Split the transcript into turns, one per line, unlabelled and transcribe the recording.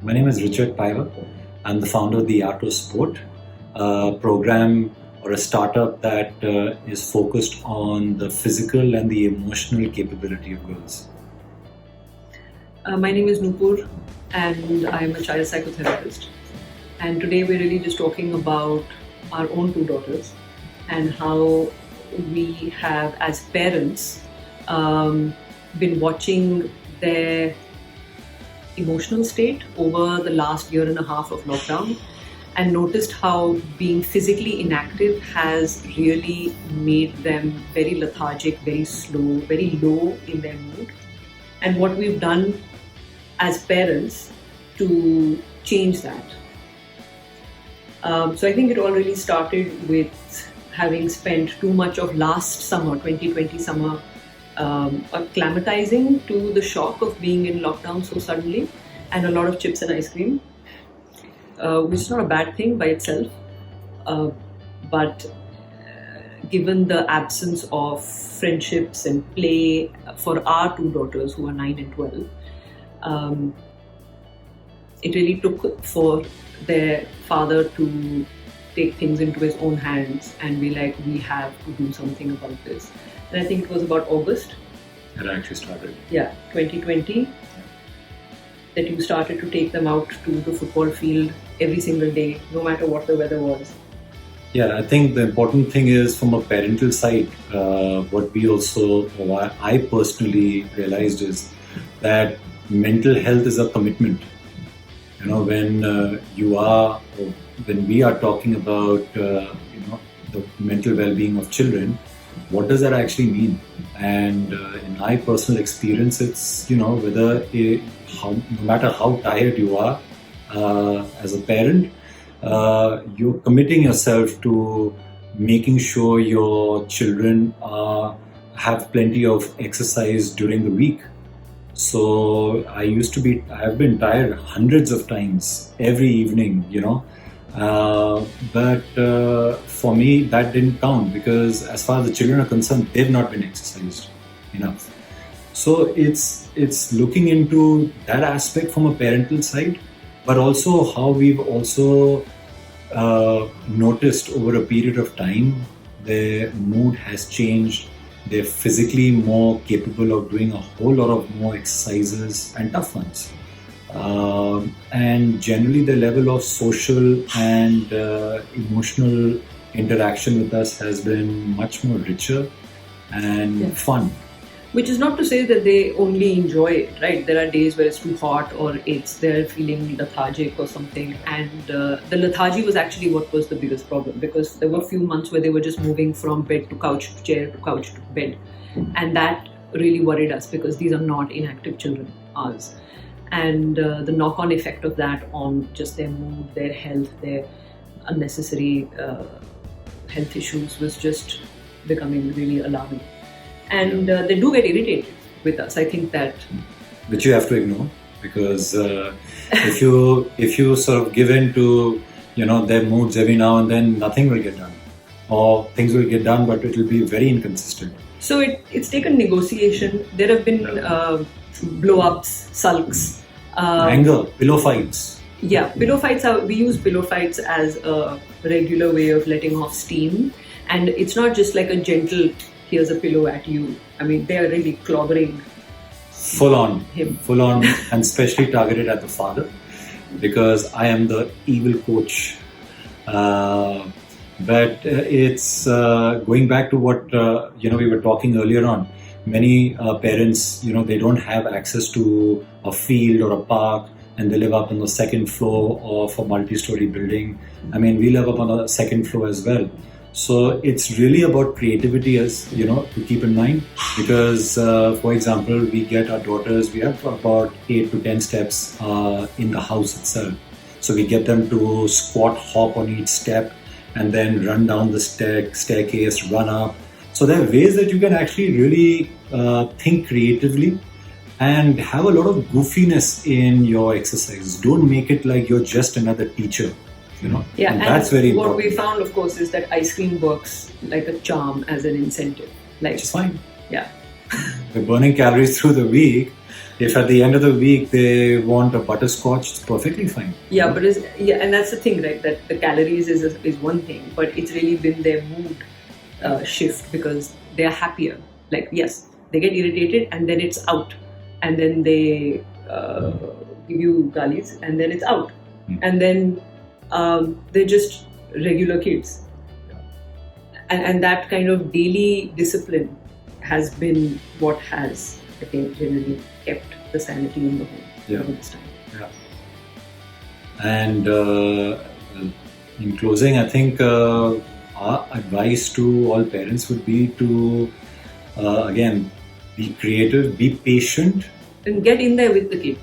My name is Richard Paiva. I'm the founder of the Art of Sport, a program or a startup that is focused on the physical and the emotional capability of girls.
My name is Nupur and I'm a child psychotherapist. And today we're really just talking about our own two daughters and how we have, as parents, been watching their emotional state over the last year and a half of lockdown and noticed how being physically inactive has really made them very lethargic, very slow, very low in their mood. And what we've done as parents to change that. So I think it all really started with having spent too much of last summer, 2020 summer, acclimatizing to the shock of being in lockdown so suddenly, and a lot of chips and ice cream, which is not a bad thing by itself, but given the absence of friendships and play for our two daughters who are 9 and 12, it really took for their father to take things into his own hands and be like, we have to do something about this. And I think it was about August.
It actually started.
Yeah, 2020. That you started to take them out to the football field every single day, no matter what the weather was.
Yeah, I think the important thing is from a parental side, what I personally realized is that mental health is a commitment. You know, when we are talking about, the mental well-being of children, what does that actually mean? And in my personal experience, it's, no matter how tired you are as a parent, you're committing yourself to making sure your children have plenty of exercise during the week. So I've been tired hundreds of times every evening, but for me that didn't count, because as far as the children are concerned, they've not been exercised enough. So it's looking into that aspect from a parental side, but also how we've also noticed over a period of time their mood has changed. They're physically more capable of doing a whole lot of more exercises and tough ones. And generally the level of social and emotional interaction with us has been much more richer and fun.
Which is not to say that they only enjoy it, right? There are days where it's too hot or they're feeling lethargic or something. And the lethargy was actually what was the biggest problem, because there were a few months where they were just moving from bed to couch to chair to couch to bed. And that really worried us, because these are not inactive children, ours. And the knock-on effect of that on just their mood, their health, their unnecessary health issues was just becoming really alarming. And they do get irritated with us. I think that,
which you have to ignore, because if you sort of give in to their moods every now and then, nothing will get done, or things will get done, but it will be very inconsistent.
So it's taken negotiation. There have been blow-ups, sulks,
anger, pillow fights.
Yeah, pillow fights. We use pillow fights as a regular way of letting off steam, and it's not just like a gentle, here's a pillow at you. I mean, they are really clobbering
full on,
him.
And especially targeted at the father, because I am the evil coach. But it's going back to what we were talking earlier on. Many parents, they don't have access to a field or a park, and they live up on the second floor of a multi-story building. I mean, we live up on the second floor as well. So it's really about creativity, as to keep in mind, because for example, we get our daughters, we have about 8 to 10 steps in the house itself. So we get them to squat, hop on each step, and then run down the staircase, run up. So there are ways that you can actually really think creatively and have a lot of goofiness in your exercises. Don't make it like you're just another teacher.
Yeah,
and that's very important.
What we found, of course, is that ice cream works like a charm as an incentive.
Which is fine.
Yeah.
We're burning calories through the week, If at the end of the week they want a butterscotch, it's perfectly fine.
Yeah, but and that's the thing, right? That the calories is one thing, but it's really been their mood shift because they are happier. Like, yes, they get irritated and then it's out, and then they give you galis and then it's out, and then they're just regular kids, and that kind of daily discipline has been what has, I think, generally kept the sanity in the home over this time.
Yeah. And in closing, I think our advice to all parents would be to, again, be creative, be patient,
And get in there with the kids.